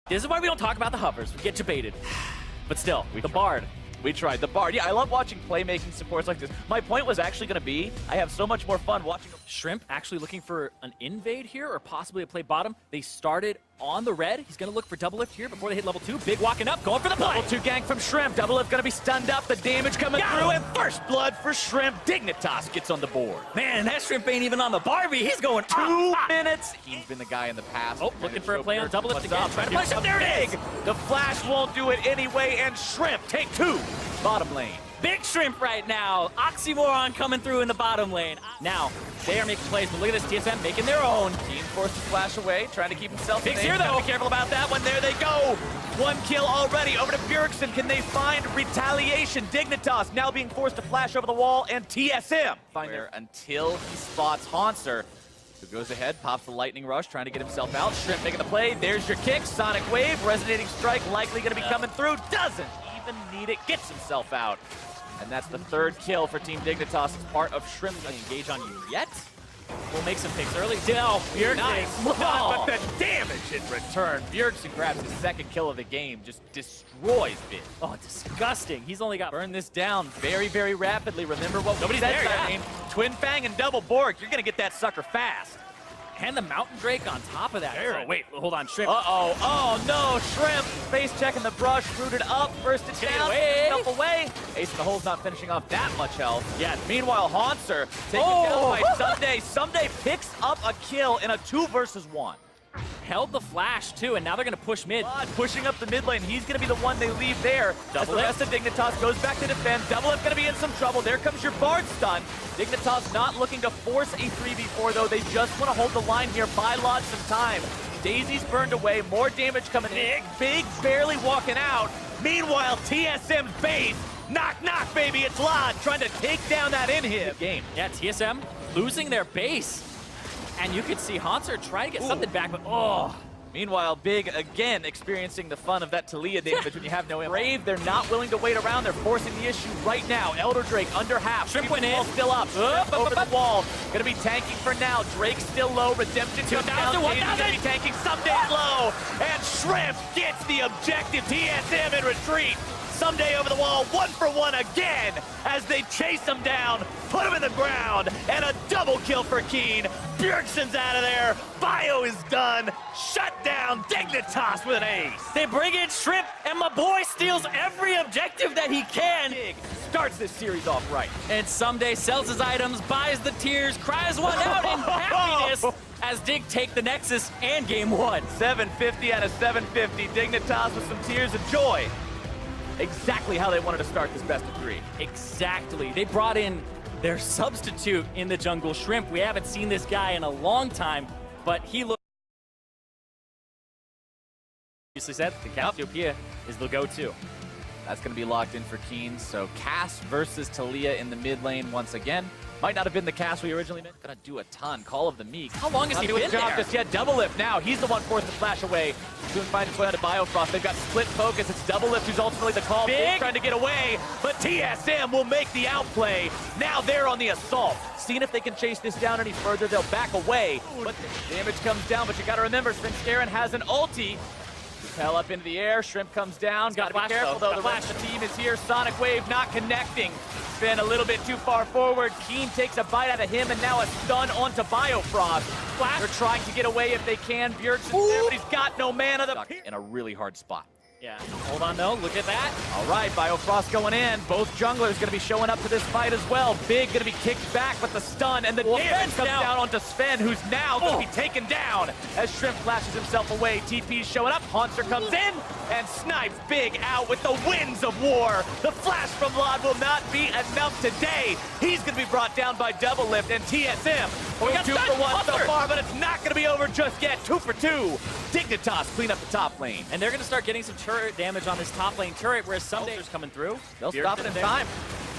This is why we don't talk about the hovers. We get debated. But still, the Bard. We tried the Bard. Yeah, I love watching playmaking supports like this. My point was actually going to be, I have so much more fun watching. Shrimp actually looking for an invade here, or possibly a play bottom. They started on the red. He's going to look for double lift here before they hit level 2. Big walking up, going for the play. Level 2 gank from Shrimp. Double lift going to be stunned up. The damage coming through, and first blood for Shrimp. Dignitas gets on the board. Man, that Shrimp ain't even on the Barbie. He's going 2 minutes. He's been the guy in the past. Oh, looking for a play on double lift again. Trying to push him. There it is. The flash won't do it anyway, and Shrimp take 2. Bottom lane. Big Shrimp right now. Oxymoron coming through in the bottom lane. Now, they are making plays, but look at this TSM making their own. Team forced to flash away, trying to keep himself Big's safe. here, though. Be careful about that one. There they go. 1 kill already. Over to Bjergsen. Can they find retaliation? Dignitas now being forced to flash over the wall, and TSM find there until he spots Hanser, who goes ahead, pops the lightning rush, trying to get himself out. Shrimp making the play. There's your kick. Sonic Wave, resonating strike, likely going to be coming through. Doesn't even need it. Gets himself out. And that's the 3rd kill for Team Dignitas as part of Shrimp. Engage on you yet? We'll make some picks early. No, Bjergsen. Nice. But the damage in return. Bjergsen grabs his 2nd kill of the game. Just destroys Big. Oh, disgusting. He's only got... Burn this down very, very rapidly. Remember what Nobody's we said, there, yeah. I mean, Twin Fang and Double Borg. You're going to get that sucker fast. And the Mountain Drake on top of that. Oh, wait, hold on, Shrimp. Uh-oh. Oh, no. Shrimp face checking the brush. Rooted up. First it down. Himself away. Ace in the hole's not finishing off that much health. Yeah. Meanwhile, Hanser taken down by Someday. Someday picks up a kill in a 2 versus 1. Held the flash, too, and now they're going to push mid. Pushing up the mid lane. He's going to be the one they leave there. As the rest of Dignitas goes back to defend. Double Lift going to be in some trouble. There comes your Bard stun. Dignitas not looking to force a 3v4, though. They just want to hold the line here, buy lots some time. Daisy's burned away. More damage coming in. Big barely walking out. Meanwhile, TSM's base. Knock, knock, baby. It's Lod trying to take down that in-hit game. Yeah, TSM losing their base. And you could see Hanser try to get something back, but Meanwhile, Big again experiencing the fun of that Talia damage when you have no Brave, they're not willing to wait around. They're forcing the issue right now. Elder Drake under half. Shrimp went in. Still up. Over the wall. Gonna be tanking for now. Drake still low. Redemption comes down. Gonna be tanking. Someday low. And Shrimp gets the objective. TSM in retreat. Someday over the wall, 1 for 1 again as they chase him down, put him in the ground, and a double kill for Keen. Bjergsen's out of there. Bio is done. Shut down Dignitas with an ace. They bring in Shrimp, and my boy steals every objective that he can. Big starts this series off right. And Someday sells his items, buys the tears, cries one out in happiness as Dig take the Nexus and game 1. 750 out of 750. Dignitas with some tears of joy. Exactly how they wanted to start this best of 3. Exactly. They brought in their substitute in the jungle, Shrimp. We haven't seen this guy in a long time, but he looks... Obviously said, the Cassiopeia is the go-to. That's going to be locked in for Keen. So Cass versus Talia in the mid lane once again. Might not have been the Cass we originally meant. Gonna do a ton. Call of the Meek. How long has he been there? Just yet. Double Lift now. He's the one forced to flash away. Soon find his way onto Biofrost. They've got split focus. It's Double Lift who's ultimately the call. Big trying to get away, but TSM will make the outplay. Now they're on the assault. Seeing if they can chase this down any further. They'll back away. But the damage comes down, but you gotta remember, Svenskeren has an ulti. Fell up into the air. Shrimp comes down. Gotta be careful though. The rest of the team is here. Sonic Wave not connecting. Spin a little bit too far forward. Keen takes a bite out of him, and now a stun onto Biofrost. They're trying to get away if they can. Bjergsen's there, but he's got no mana. In a really hard spot. Yeah, hold on though, look at that. All right, Biofrost going in. Both junglers going to be showing up to this fight as well. Big going to be kicked back, but the stun and the damage comes down onto Sven, who's now going to be taken down as Shrimp flashes himself away. TP's showing up. Hanser comes in and snipes Big out with the winds of war. The flash from Lod will not be enough today. He's going to be brought down by Double Lift and TSM. We got 2 for 1 so far, but it's not going to be over just yet. 2 for 2. Dignitas clean up the top lane. And they're going to start getting some turret damage on this top lane turret, whereas Sunday's coming through. They'll stop it in time.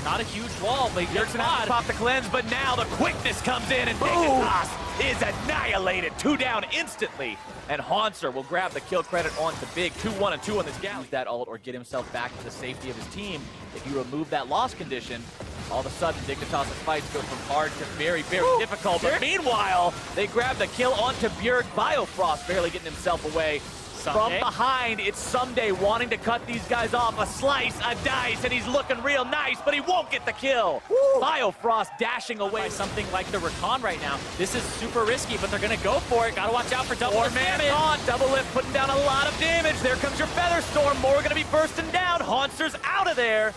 Not a huge wall, but Bjergsen has to pop the cleanse, but now the quickness comes in, and Dignitas is annihilated. 2 down instantly. And Hanser will grab the kill credit onto Big. 2-1 and 2 on this galley. Use that ult or get himself back to the safety of his team. If you remove that loss condition, all of a sudden Dignitas' fights go from hard to very, very difficult. But meanwhile, they grab the kill onto Bjerg. Biofrost barely getting himself away. From behind, it's Someday wanting to cut these guys off. A slice, a dice, and he's looking real nice, but he won't get the kill. Biofrost dashing away. By something like the Recon right now. This is super risky, but they're going to go for it. Got to watch out for double lift damage. On double lift, putting down a lot of damage. There comes your Feather Storm. More going to be bursting down. Haunster's out of there.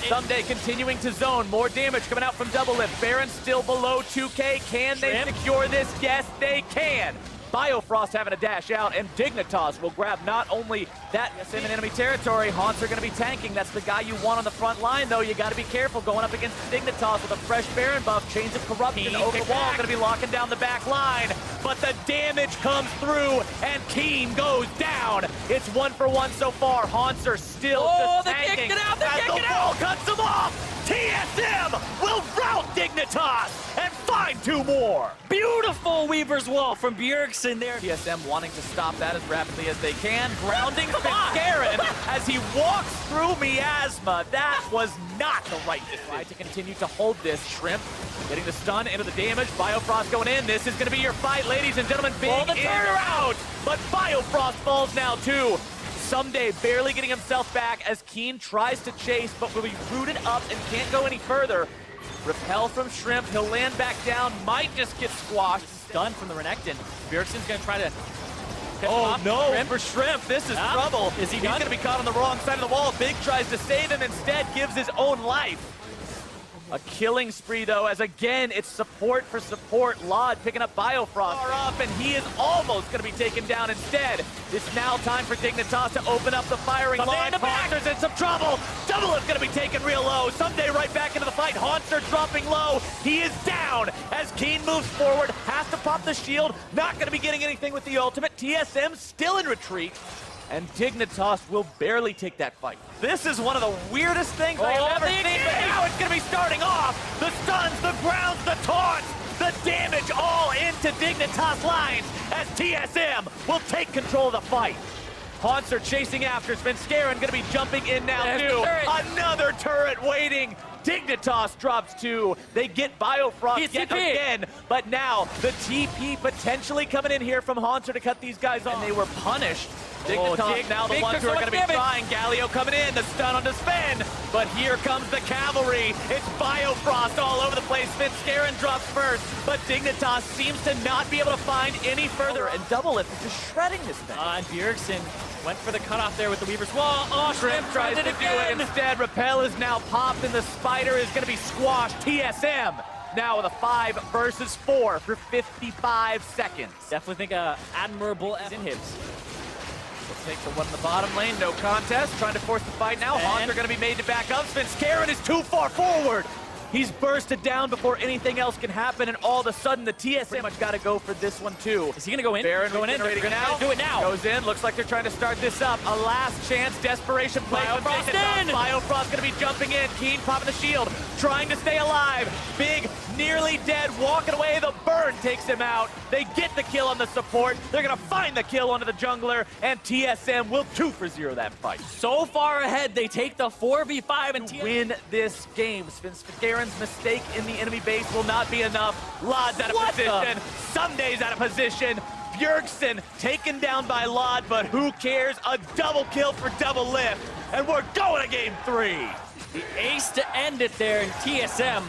Someday continuing to zone. More damage coming out from double lift. Baron still below 2K. Can they secure this? Yes, they can. Biofrost having a dash out, and Dignitas will grab not only that in enemy territory. Haunts are going to be tanking. That's the guy you want on the front line, though. You got to be careful going up against Dignitas with a fresh Baron buff. Chains of Corruption over the wall, going to be locking down the back line. But the damage comes through, and Keen goes down. It's 1-for-1 so far. Haunts are still just tanking. As the wall cuts him off. TSM will rout Dignitas and find 2 more. Beautiful Weaver's Wall from Bjergsen there. TSM wanting to stop that as rapidly as they can. Grounding Garen as he walks through Miasma. That was not the right decision. Try to continue to hold this. Shrimp getting the stun into the damage. Biofrost going in. This is going to be your fight, ladies and gentlemen. Big in or out. But Biofrost falls now too. Someday barely getting himself back as Keen tries to chase, but will be rooted up and can't go any further. Repel from Shrimp, he'll land back down, might just get squashed. Stun from the Renekton. Bjergsen's gonna try to Oh no, for Shrimp, this is trouble. Is he He's gonna be caught on the wrong side of the wall. Big tries to save him, instead gives his own life. A killing spree, though, as again, it's support for support. Lod picking up Biofrost. Far up, and he is almost going to be taken down instead. It's now time for Dignitas to open up the firing line. Haunter's in some trouble. Double is going to be taken real low. Someday right back into the fight. Haunter dropping low. He is down as Keen moves forward. Has to pop the shield. Not going to be getting anything with the ultimate. TSM still in retreat. And Dignitas will barely take that fight. This is one of the weirdest things I have ever seen, but now it's going to be starting off. The stuns, the grounds, the taunts, the damage all into Dignitas lines as TSM will take control of the fight. Haunts are chasing after. Svenskeren going to be jumping in now too. Another turret waiting. Dignitas drops 2. They get Biofrost yet again, but now the TP potentially coming in here from Haunter to cut these guys off. And they were punished. Dignitas now the ones who are going to be trying. Galio coming in, the stun on the Sven, but here comes the cavalry. It's Biofrost all over the place. Svenskeren drops first, but Dignitas seems to not be able to find any further, and Double Lift is just shredding this thing. And Bjergsen went for the cutoff there with the Weaver's Wall. Oh, Shrimp tries to do it instead. Repel is now popped, and the Spider is going to be squashed. TSM now with a 5 versus 4 for 55 seconds. Definitely think admirable inhibs. Take the one in the bottom lane, no contest. Trying to force the fight now. Haunter going to be made to back up. Svenskeren is too far forward. He's bursted down before anything else can happen, and all of a sudden the TSM pretty much got to go for this one too. Is he going to go in? Baron going in. They're going to do it now. Goes in. Looks like they're trying to start this up. A last chance, desperation play. Biofrost in. Biofrost going to be jumping in. Keen popping the shield, trying to stay alive. Big, nearly dead, walking away. The burn takes him out. They get the kill on the support. They're going to find the kill onto the jungler, and TSM will 2 for 0 that fight. So far ahead, they take the 4v5 and win this game. Svenskaren's mistake in the enemy base will not be enough. Lod's out of position. Sunday's out of position. Bjergsen taken down by Lod, but who cares? A double kill for Double Lift, and we're going to game 3. The ace to end it there in TSM.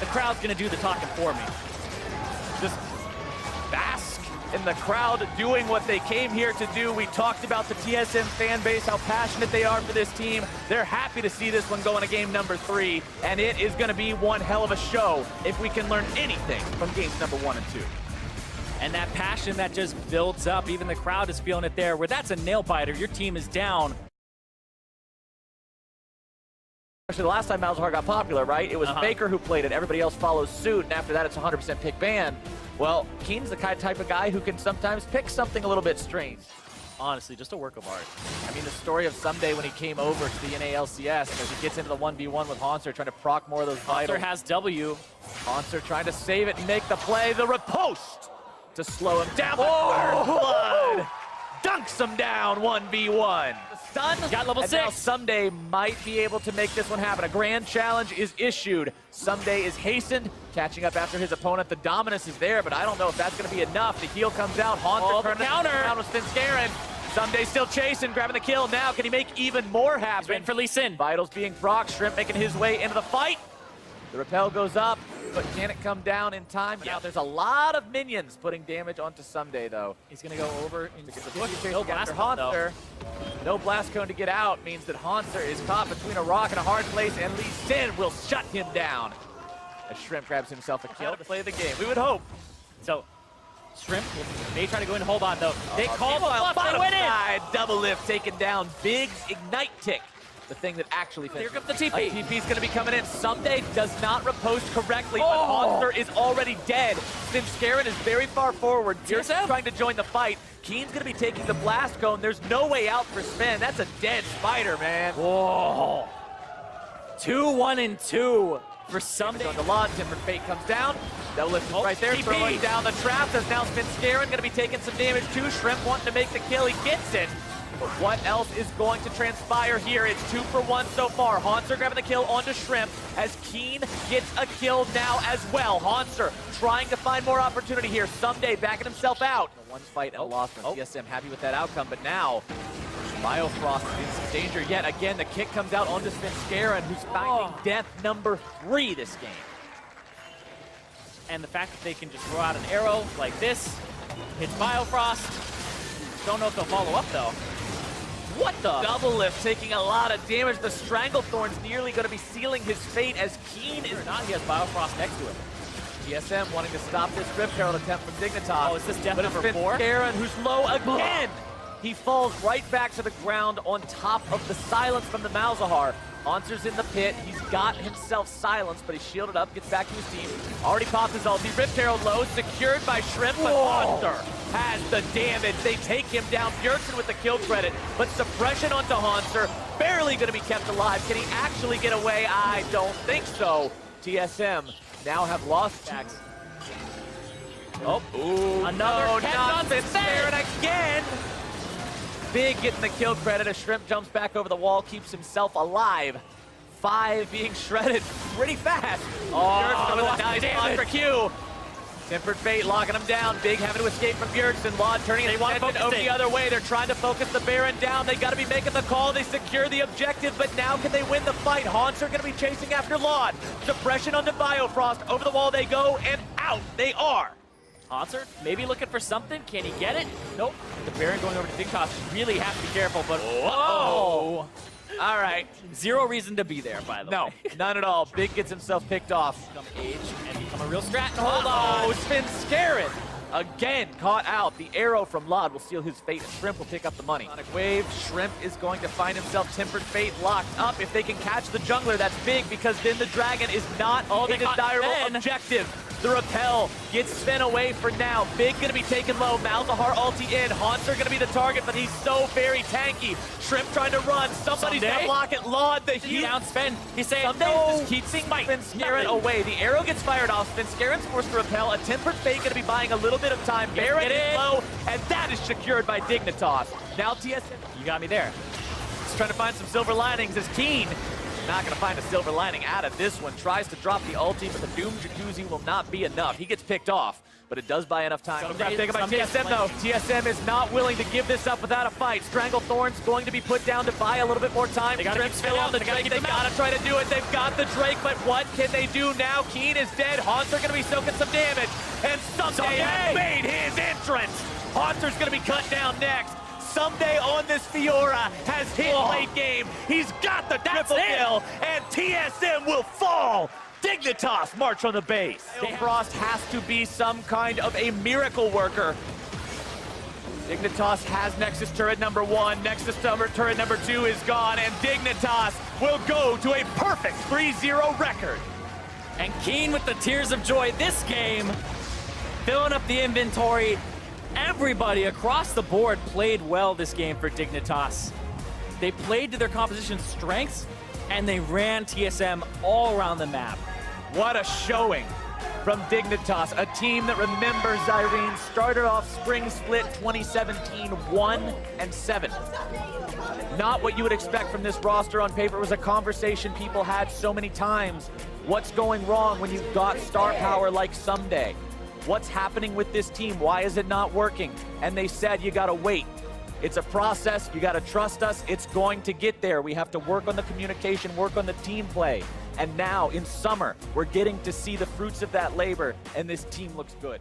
The crowd's going to do the talking for me. Just bask in the crowd doing what they came here to do. We talked about the TSM fan base, how passionate they are for this team. They're happy to see this one go into game number 3, and it is going to be one hell of a show if we can learn anything from games number 1 and 2. And that passion that just builds up, even the crowd is feeling it there, where that's a nail biter. Your team is down. Actually, the last time Malzahar got popular, right? It was Faker who played it. Everybody else follows suit, and after that, it's 100% pick ban. Well, Keen's the type of guy who can sometimes pick something a little bit strange. Honestly, just a work of art. I mean, the story of Someday when he came over to the NA LCS, as he gets into the 1v1 with Haunter, trying to proc more of those vitals. Haunter has W. Haunter trying to save it and make the play. The riposte to slow him down. Blood dunks him down 1v1. Stun got level 6. Now Someday might be able to make this one happen. A grand challenge is issued. Someday is hastened, catching up after his opponent. The dominance is there, but I don't know if that's going to be enough. The heal comes out. Haunter the counter down with Svenskeren. Someday still chasing, grabbing the kill. Now, can he make even more happen? He's waiting for Lee Sin. Vitals being proc, Shrimp making his way into the fight. The rappel goes up, but can it come down in time? Now there's a lot of minions putting damage onto Someday, though. He's going to go over into the bush. No blast cone, though. No blast cone to get out means that Hanser is caught between a rock and a hard place, and Lee Sin will shut him down. As Shrimp grabs himself a kill to play the game. We would hope. So, Shrimp may try to go in and hold on, though. They call the Meanwhile, bluff, they win it! Double lift taken down. Big's Ignite Tick. The thing that actually finishes. Here comes the TP. TP's going to be coming in. Someday does not riposte correctly, but Hanser is already dead. Since Scarin is very far forward, Pierce is trying to join the fight. Keen's going to be taking the blast cone. There's no way out for Sven. That's a dead spider, man. Whoa. 2-1-2 for Someday. On the lawn, Timber Fate comes down. Double lift is right there, throwing down the trap. As now Sven Scarin going to be taking some damage too. Shrimp wanting to make the kill. He gets it. But what else is going to transpire here? It's 2 for 1 so far. Hanser grabbing the kill onto Shrimp as Keen gets a kill now as well. Hanser trying to find more opportunity here. Someday backing himself out. One fight and a loss from TSM. Happy with that outcome, but now Biofrost is in danger yet again. The kick comes out onto Sven Scarin, who's finding death number 3 this game. And the fact that they can just throw out an arrow like this, hits Biofrost. Don't know if they'll follow up, though. What the? Double lift taking a lot of damage. The Stranglethorn's nearly going to be sealing his fate as Keen is not. He has Biofrost next to him. TSM wanting to stop this Rip Herald attempt from Dignitas. Oh, is this death number 4? Scarin, who's low again. He falls right back to the ground on top of the silence from the Malzahar. Hanser's in the pit. He's got himself silenced, but he's shielded up, gets back to his team. Already popped his ulti. Rift Herald low, secured by Shrimp, but Hanser has the damage. They take him down. Bjergsen with the kill credit, but suppression onto Hanser. Barely going to be kept alive. Can he actually get away? I don't think so. TSM now have lost tax. Oh, another not Scarin again. Big getting the kill credit as Shrimp jumps back over the wall, keeps himself alive. 5 being shredded pretty fast. Bjergsen with a nice block for Q. Tempered Fate locking him down. Big having to escape from Bjergsen. Laud turning his attention over the other way. They're trying to focus the Baron down. They got to be making the call. They secure the objective, but now can they win the fight? Hanser going to be chasing after Laud. Suppression onto Biofrost. Over the wall they go, and out they are. Hanser maybe looking for something. Can he get it? Nope. The Baron going over to Dignitas. Really have to be careful, but whoa! All right. Zero reason to be there, by the way. No, none at all. Big gets himself picked off. Become age and become a real strat. Hold on. Sven Scarin again caught out. The arrow from Laud will seal his fate, and Shrimp will pick up the money. Sonic Wave. Shrimp is going to find himself Tempered Fate locked up. If they can catch the jungler, that's big, because then the dragon is not a desirable objective. The rappel gets Sven away for now. Big gonna be taken low. Malzahar ulti in. Hanser gonna be the target, but he's so very tanky. Shrimp trying to run. Somebody's gonna block it. Laud, the heat. Down Sven. He's saying no. Just keeps Sven Scarin away. The arrow gets fired off. Sven Scarin's forced to repel. A Tempered Fate gonna be buying a little bit of time. Baron is low, and that is secured by Dignitas. Now TSM. You got me there. He's trying to find some silver linings as Keen. Not going to find a silver lining out of this one. Tries to drop the ulti, but the Doom Jacuzzi will not be enough. He gets picked off, but it does buy enough time. Taken by TSM, though. TSM is not willing to give this up without a fight. Stranglethorn's going to be put down to buy a little bit more time. They got to fill out the Drake. They got to try to do it. They've got the Drake, but what can they do now? Keen is dead. Hanser going to be soaking some damage, and Someday has made his entrance. Hanser's going to be cut down next. Someday on this Fiora has hit late game. He's got the triple kill, and TSM will fall. Dignitas march on the base. Frost has to be some kind of a miracle worker. Dignitas has Nexus turret number 1. Nexus turret number 2 is gone, and Dignitas will go to a perfect 3-0 record. And Keen with the tears of joy this game, filling up the inventory. Everybody across the board played well this game for Dignitas. They played to their composition's strengths, and they ran TSM all around the map. What a showing from Dignitas, a team that remembers Irene, started off spring split 2017 1-7. Not what you would expect from this roster on paper. It was a conversation people had so many times. What's going wrong when you've got star power like Someday? What's happening with this team? Why is it not working? And they said, you gotta wait. It's a process. You got to trust us. It's going to get there. We have to work on the communication, work on the team play. And now in summer, we're getting to see the fruits of that labor, and this team looks good.